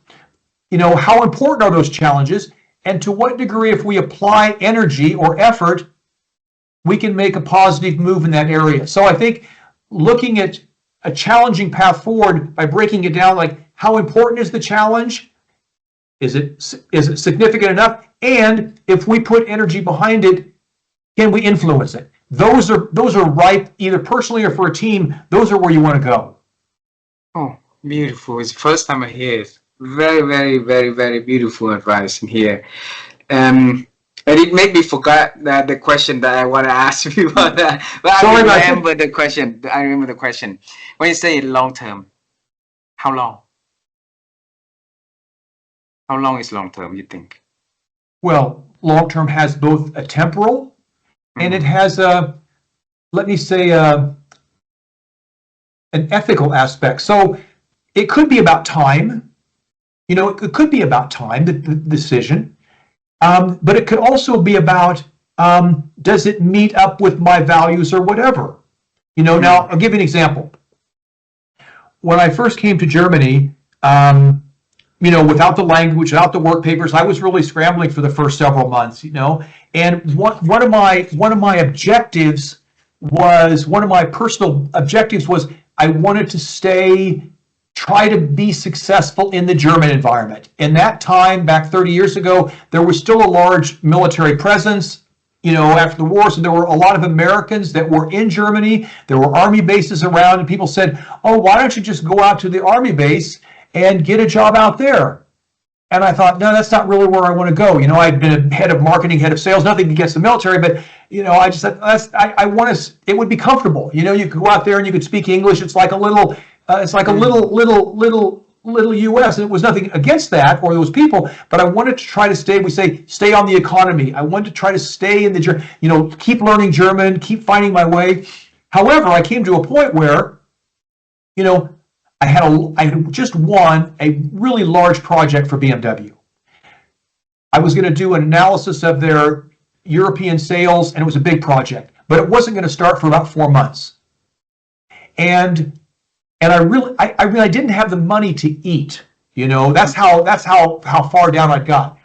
S2: how important are those challenges? and to what degree, if we apply energy or effort, we can make a positive move in that area. So I think looking at a challenging path forward by breaking it down, like how important is the challenge? Is it significant enough? And if we put energy behind it, can we influence it? Those are ripe, either personally or for a team. Those are where you want to go.
S1: Oh, beautiful. It's the first time I hear it. Very, very, very, very beautiful advice in here. And it made me forget that the question that I want to ask you about that. But
S2: Sorry,
S1: I remember the question. I remember the question. When you say long term, how long? How long is long term, you think?
S2: Well, long term has both a temporal and it has a, let me say, an ethical aspect. So it could be about time. You know, it could be about time, the decision. But it could also be about, does it meet up with my values or whatever? You know, now I'll give you an example. When I first came to Germany, you know, without the language, without the work papers, I was really scrambling for the first several months, you know. And one of my objectives was, one of my personal objectives was, I wanted to try to be successful in the German environment. In that time, back 30 years ago, there was still a large military presence, you know, after the war. So there were a lot of Americans that were in Germany. There were army bases around, and people said, oh, why don't you just go out to the army base and get a job out there? And I thought, no, that's not really where I want to go. You know, I'd been a head of marketing, head of sales, nothing against the military, but, you know, I just thought, I want to, it would be comfortable. You know, you could go out there and you could speak English. It's like a little, little U.S. And it was nothing against that or those people, but I wanted to try to stay on the economy. I wanted to try to stay in the, you know, keep learning German, keep finding my way. However, I came to a point where, you know, I had just won a really large project for BMW. I was going to do an analysis of their European sales, and it was a big project, but it wasn't going to start for about 4 months. And I really didn't have the money to eat. You know, that's how far down I got.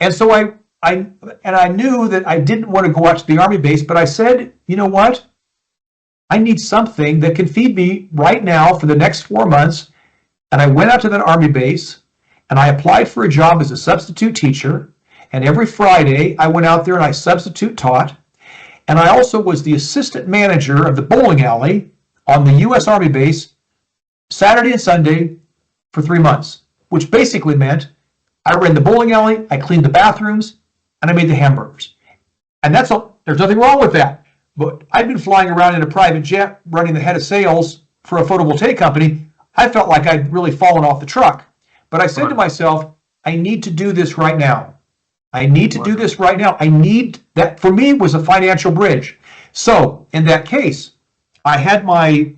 S2: And so I knew that I didn't want to go out to the army base, but I said, you know what? I need something that can feed me right now for the next 4 months. And I went out to that army base and I applied for a job as a substitute teacher. And every Friday I went out there and I substitute taught. And I also was the assistant manager of the bowling alley on the U.S. Army base Saturday and Sunday for 3 months, which basically meant I ran the bowling alley, I cleaned the bathrooms, and I made the hamburgers. And that's all. There's nothing wrong with that. But I'd been flying around in a private jet running the head of sales for a photovoltaic company. I felt like I'd really fallen off the truck. But I said to myself, I need to do this right now. I need to do this right now. I need that. For me, was a financial bridge. So in that case, I had my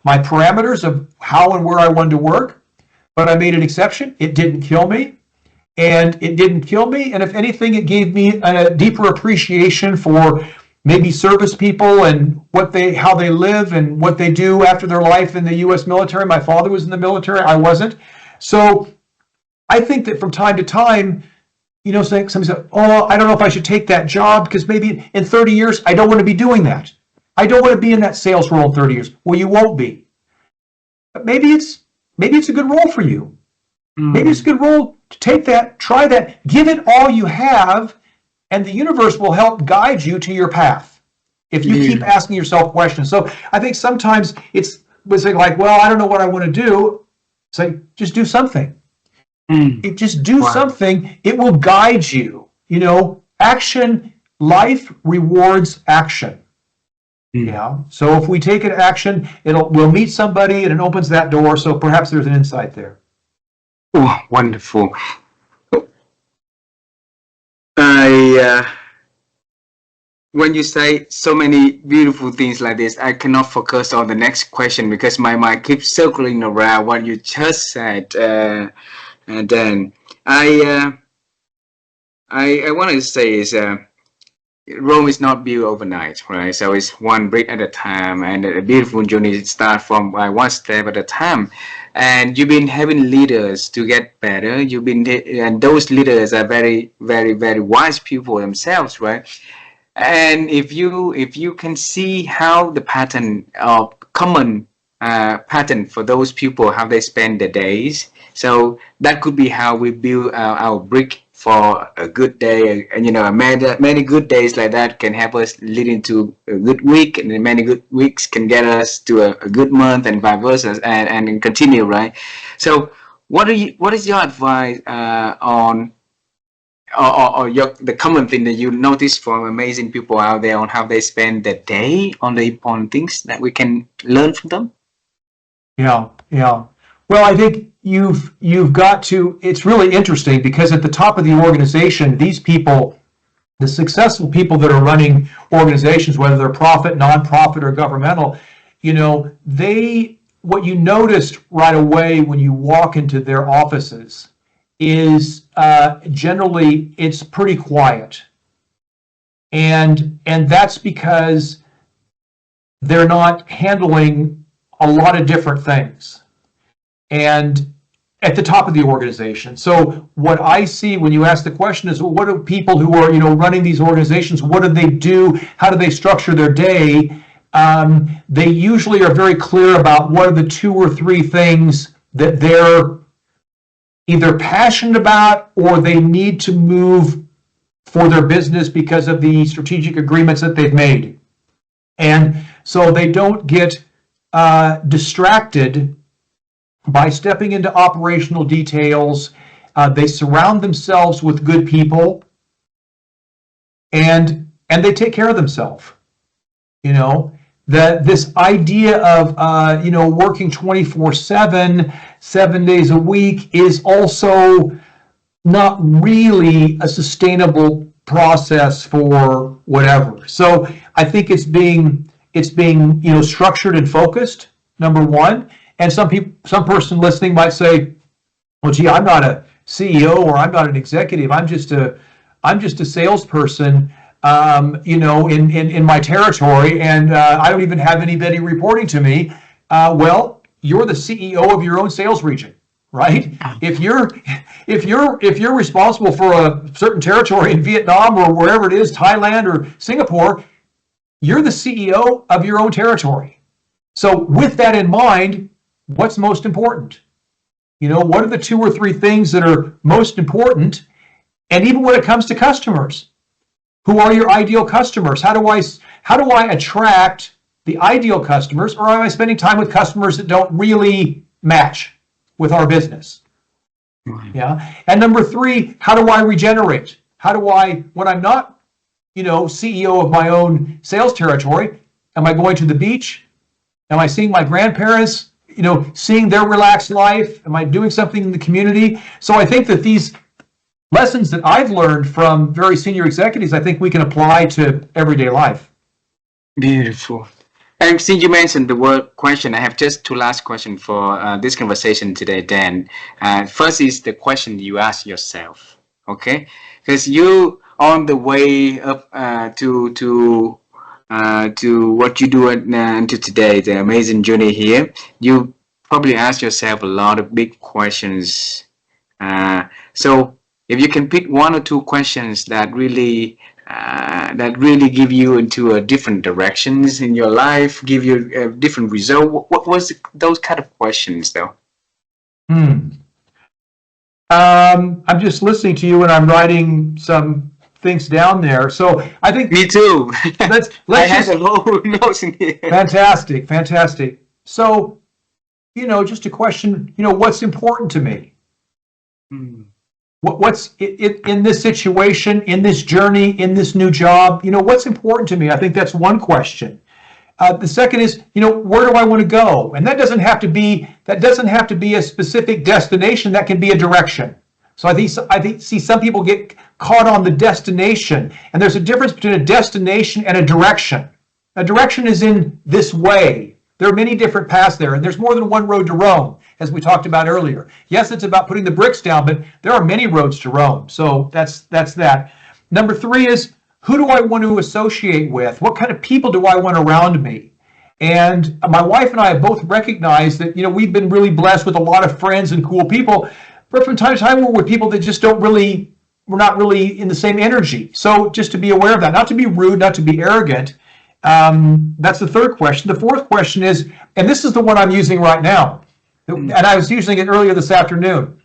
S2: parameters of how and where I wanted to work, but I made an exception. It didn't kill me. And if anything, it gave me a deeper appreciation for maybe service people and how they live and what they do after their life in the U.S. military. My father was in the military. I wasn't. So I think that from time to time, you know, somebody said, oh, I don't know if I should take that job because maybe in 30 years, I don't want to be doing that. I don't want to be in that sales role in 30 years. Well, you won't be. But maybe it's a good role for you. Maybe it's a good role to take that, try that, give it all you have, and the universe will help guide you to your path if you keep asking yourself questions. So I think sometimes it's like, well, I don't know what I want to do. It's like, just do something. Just do something. It will guide you. You know, action, life rewards action. Yeah. So if we take an action, we'll meet somebody and it opens that door. So perhaps there's an insight there.
S1: Oh, wonderful. When you say so many beautiful things like this, I cannot focus on the next question because my mind keeps circling around what you just said. And then I wanted to say is Rome is not built overnight, right? So it's one brick at a time, and a beautiful journey starts from one step at a time. And you've been having leaders to get better. And those leaders are very, very, very wise people themselves, right? And if you can see how the pattern of common pattern for those people, how they spend their days, so that could be how we build our brick for a good day. And many good days like that can help us lead into a good week, and then many good weeks can get us to a good month, and vice versa, and continue, right? So what is your advice or the common thing that you notice from amazing people out there on how they spend their day on the important things that we can learn from them?
S2: Yeah, yeah. Well, I think you've got to, it's really interesting because at the top of the organization, these people, the successful people that are running organizations, whether they're profit, nonprofit, or governmental, what you noticed right away when you walk into their offices is generally it's pretty quiet. And that's because they're not handling a lot of different things. And at the top of the organization. So what I see when you ask the question is, well, what do people who are running these organizations, what do they do? How do they structure their day? They usually are very clear about what are the 2 or 3 things that they're either passionate about or they need to move for their business because of the strategic agreements that they've made. And so they don't get distracted by stepping into operational details. They surround themselves with good people, and they take care of themselves. This idea of working 24/7, 7 days a week is also not really a sustainable process for whatever. So I think it's being structured and focused, number one. And some person listening might say, well, gee, I'm not a CEO or I'm not an executive. I'm just a salesperson, in my territory, and I don't even have anybody reporting to me. Well, you're the CEO of your own sales region, right? If you're responsible for a certain territory in Vietnam or wherever it is, Thailand or Singapore, you're the CEO of your own territory. So with that in mind, what's most important? What are the 2 or 3 things that are most important? And even when it comes to customers, who are your ideal customers? How do I attract the ideal customers, or am I spending time with customers that don't really match with our business? Yeah. And number 3, how do I regenerate? How do I, when I'm not, CEO of my own sales territory, am I going to the beach? Am I seeing my grandparents? Seeing their relaxed life? Am I doing something in the community? So I think that these lessons that I've learned from very senior executives, I think we can apply to everyday life.
S1: Beautiful. And since you mentioned the word question, I have just 2 last questions for this conversation today, Dan. First is the question you ask yourself, okay? Because you on the way up to what you do until today, the amazing journey here, you probably ask yourself a lot of big questions. So if you can pick 1 or 2 questions that really give you into a different directions in your life, give you a different result, what was those kind of questions though?
S2: I'm just listening to you and I'm writing some things down there. So I think
S1: me too.
S2: let's
S1: I had a whole notes in here.
S2: Fantastic. So, just a question, what's important to me? What's in this situation, in this journey, in this new job, what's important to me? I think that's one question. The second is, where do I want to go? And that doesn't have to be a specific destination. That can be a direction. So I think see some people get caught on the destination, and there's a difference between a destination and a direction. A direction is in this way. There are many different paths there, and there's more than one road to Rome, as we talked about earlier. Yes, it's about putting the bricks down, but there are many roads to Rome. So that's that. Number 3 is, who do I want to associate with? What kind of people do I want around me? And my wife and I have both recognized that, we've been really blessed with a lot of friends and cool people, but from time to time we're with people that just we're not really in the same energy. So just to be aware of that, not to be rude, not to be arrogant. That's the third question. The fourth question is, and this is the one I'm using right now, and I was using it earlier this afternoon,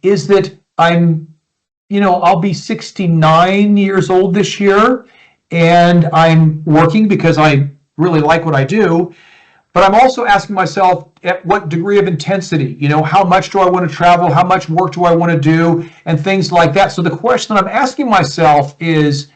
S2: is that I'll be 69 years old this year, and I'm working because I really like what I do, but I'm also asking myself at what degree of intensity, how much do I want to travel, how much work do I want to do, and things like that. So the question that I'm asking myself is,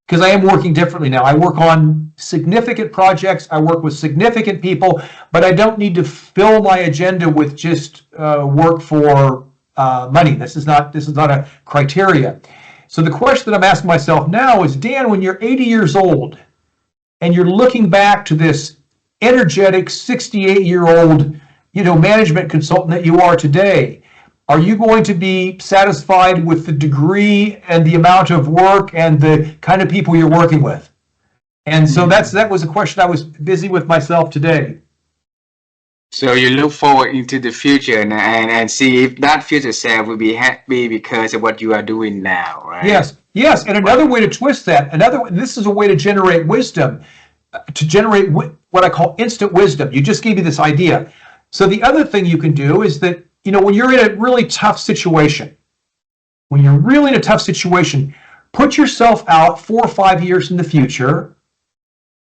S2: because I am working differently now, I work on significant projects, I work with significant people, but I don't need to fill my agenda with just work for money. This is not a criteria. So the question that I'm asking myself now is, Dan, when you're 80 years old and you're looking back to this energetic 68-year-old, management consultant that you are today, are you going to be satisfied with the degree and the amount of work and the kind of people you're working with? And so that was a question I was busy with myself today.
S1: So you look forward into the future and see if that future self will be happy because of what you are doing now, right?
S2: Yes. And another way to twist that, this is a way to generate wisdom, to generate what I call instant wisdom. You just gave me this idea. So the other thing you can do is that, when you're in a really tough situation, put yourself out 4 or 5 years in the future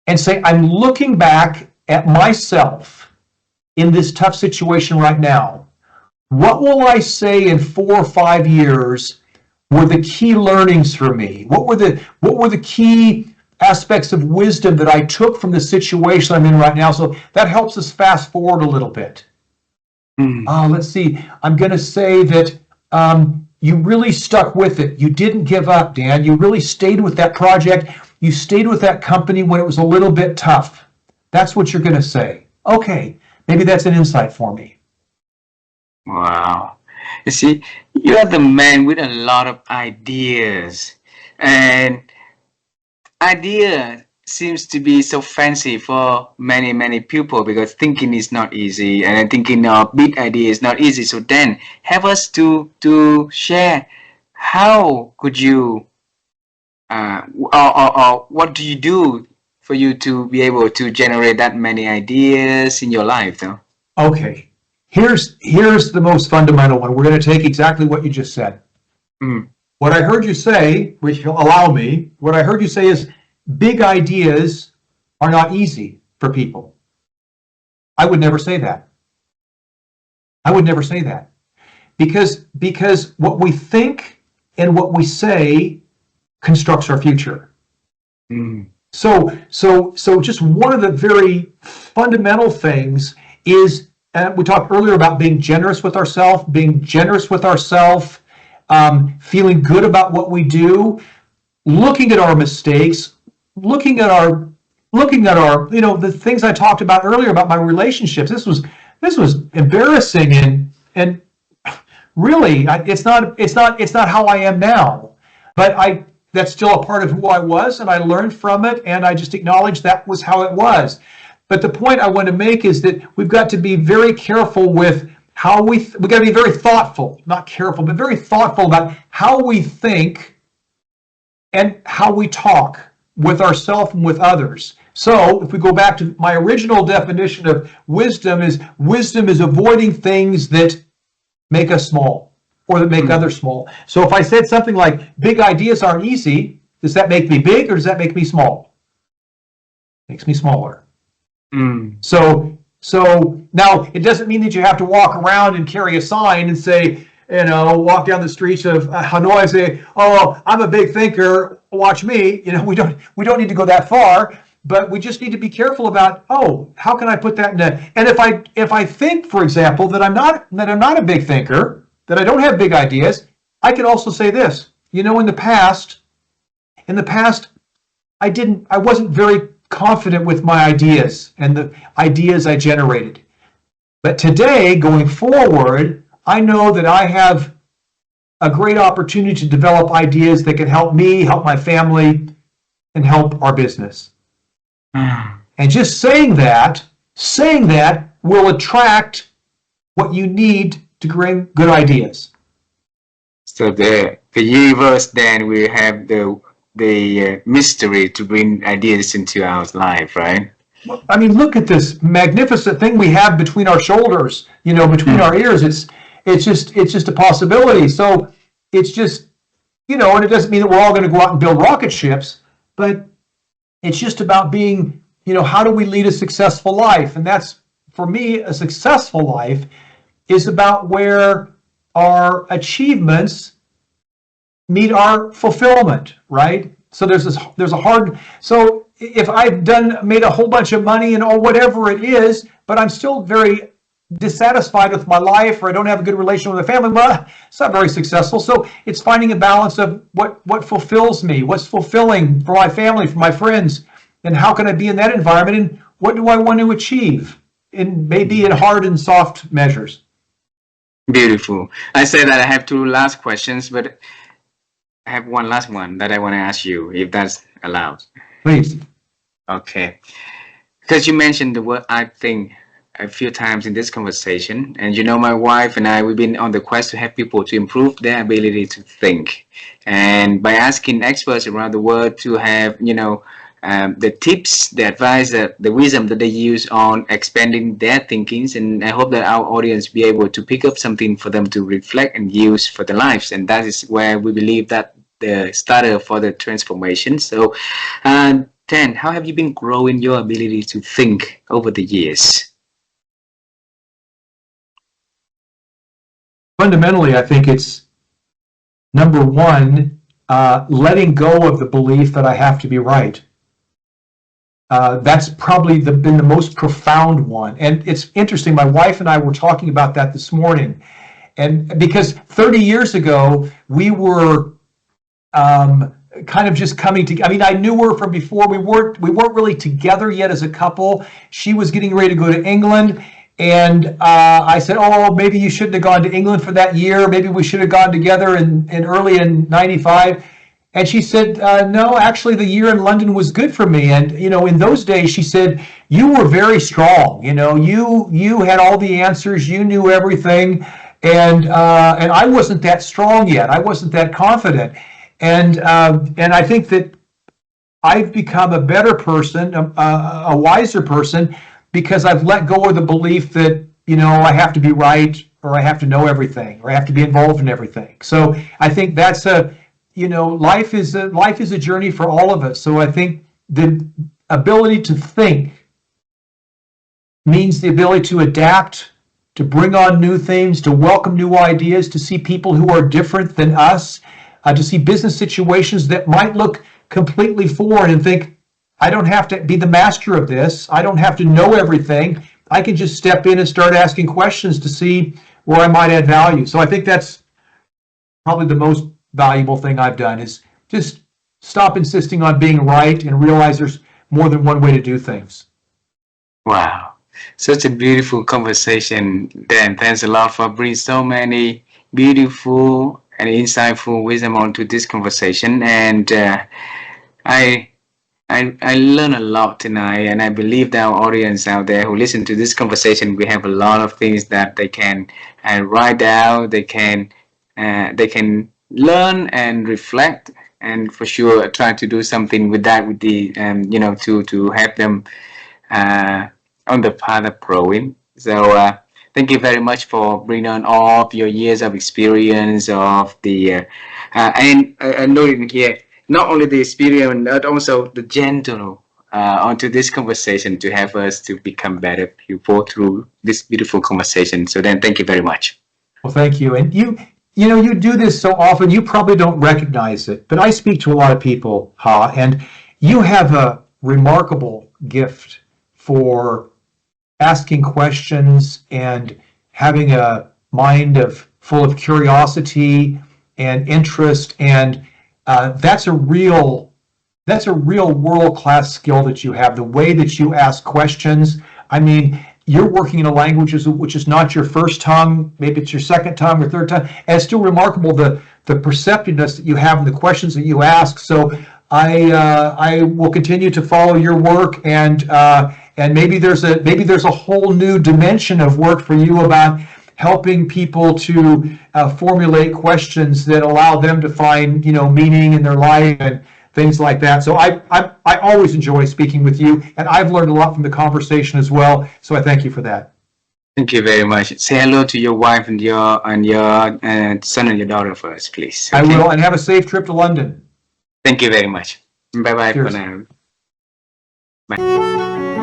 S2: and say, I'm looking back at myself in this tough situation right now. What will I say in 4 or 5 years were the key learnings for me? What were the key aspects of wisdom that I took from the situation I'm in right now? So that helps us fast forward a little bit. Let's see. I'm going to say that you really stuck with it. You didn't give up, Dan. You really stayed with that project. You stayed with that company when it was a little bit tough. That's what you're going to say. Okay, maybe that's an insight for me.
S1: Wow. You see, you are the man with a lot of ideas. And idea seems to be so fancy for many people because thinking is not easy, and thinking of big idea is not easy. So then have us to share how could you or what do you do for you to be able to generate that many ideas in your life, though?
S2: Okay, here's the most fundamental one. We're going to take exactly what you just said. What I heard you say, which will allow me, what I heard you say is, big ideas are not easy for people. I would never say that. Because what we think and what we say constructs our future. So just one of the very fundamental things is, we talked earlier about being generous with ourselves, feeling good about what we do, looking at our mistakes, looking at our the things I talked about earlier about my relationships. This was embarrassing, and really it's not how I am now, but that's still a part of who I was, and I learned from it, and I just acknowledged that was how it was. But the point I want to make is that we've got to be very careful with how we got to be very thoughtful, not careful, but very thoughtful about how we think and how we talk with ourselves and with others. So if we go back to my original definition of wisdom is avoiding things that make us small or that make others small. So if I said something like big ideas aren't easy, does that make me big or does that make me small? Makes me smaller. So now it doesn't mean that you have to walk around and carry a sign and say, walk down the streets of Hanoi and say, "Oh, I'm a big thinker. Watch me." We don't need to go that far, but we just need to be careful about, how can I put that in a? And if I think, for example, that I'm not a big thinker, that I don't have big ideas, I can also say this. In the past, I wasn't very confident with my ideas and the ideas I generated. But today, going forward, I know that I have a great opportunity to develop ideas that can help me, help my family, and help our business. And just saying that will attract what you need to bring good ideas.
S1: So the universe then will have the mystery to bring ideas into our life, right?
S2: I mean, look at this magnificent thing we have between our shoulders, between our ears. It's just a possibility. So it's just, and it doesn't mean that we're all going to go out and build rocket ships, but it's just about being, how do we lead a successful life? And that's, for me, a successful life is about where our achievements meet our fulfillment, right? So there's a hard, so if I've made a whole bunch of money and whatever it is, but I'm still very dissatisfied with my life, or I don't have a good relation with my family, well, it's not very successful. So it's finding a balance of what fulfills me, what's fulfilling for my family, for my friends, and how can I be in that environment, and what do I want to achieve, in maybe in hard and soft measures.
S1: Beautiful. I say that I have two last questions, but I have one last one that I want to ask you, if that's allowed.
S2: Please.
S1: Okay. Because you mentioned the word "I think" a few times in this conversation, and my wife and I, we've been on the quest to help people to improve their ability to think, and by asking experts around the world to have the tips, the advice, the wisdom that they use on expanding their thinkings. And I hope that our audience be able to pick up something for them to reflect and use for their lives. And that is where we believe that the starter for the transformation. So, Dan, how have you been growing your ability to think over the years?
S2: Fundamentally, I think it's, number one, letting go of the belief that I have to be right. That's probably been the most profound one. And it's interesting, my wife and I were talking about that this morning. And because 30 years ago, we were kind of just coming together. I mean, I knew her from before. We weren't really together yet as a couple. She was getting ready to go to England. And I said, oh, maybe you shouldn't have gone to England for that year. Maybe we should have gone together in early in 95. And she said, no, actually, the year in London was good for me. And, in those days, she said, you were very strong. You had all the answers. You knew everything. And I wasn't that strong yet. I wasn't that confident. And I think that I've become a better person, a wiser person, because I've let go of the belief that, I have to be right, or I have to know everything, or I have to be involved in everything. So I think that's life is a journey for all of us. So I think the ability to think means the ability to adapt, to bring on new things, to welcome new ideas, to see people who are different than us, to see business situations that might look completely foreign and think, I don't have to be the master of this. I don't have to know everything. I can just step in and start asking questions to see where I might add value. So I think that's probably the most valuable thing I've done, is just stop insisting on being right and realize there's more than one way to do things.
S1: Wow. Such a beautiful conversation, Dan. Thanks a lot for bringing so many beautiful and insightful wisdom onto this conversation. And I learned a lot tonight, and I believe that our audience out there who listen to this conversation, we have a lot of things that they can write down, they can learn and reflect, and for sure try to do something with that, with the to help them on the path of growing. So thank you very much for bringing on all of your years of experience of the and I know in here, not only the experience, but also the gentle onto this conversation to have us to become better people through this beautiful conversation. So then, thank you very much.
S2: Well, thank you. And you do this so often, you probably don't recognize it, but I speak to a lot of people, and you have a remarkable gift for asking questions and having a mind full of curiosity and interest, and that's a real world-class skill that you have. The way that you ask questions. I mean, you're working in a language which is not your first tongue. Maybe it's your second tongue or third tongue, and it's still remarkable the perceptiveness that you have and the questions that you ask. So I will continue to follow your work, and maybe there's a whole new dimension of work for you about helping people to formulate questions that allow them to find meaning in their life and things like that. So I always enjoy speaking with you, and I've learned a lot from the conversation as well. So I thank you for that.
S1: Thank you very much. Say hello to your wife and your son and your daughter first, please.
S2: Okay? I will, and have a safe trip to London.
S1: Thank you very much. Bye bye for
S2: Cheers.
S1: now. Bye.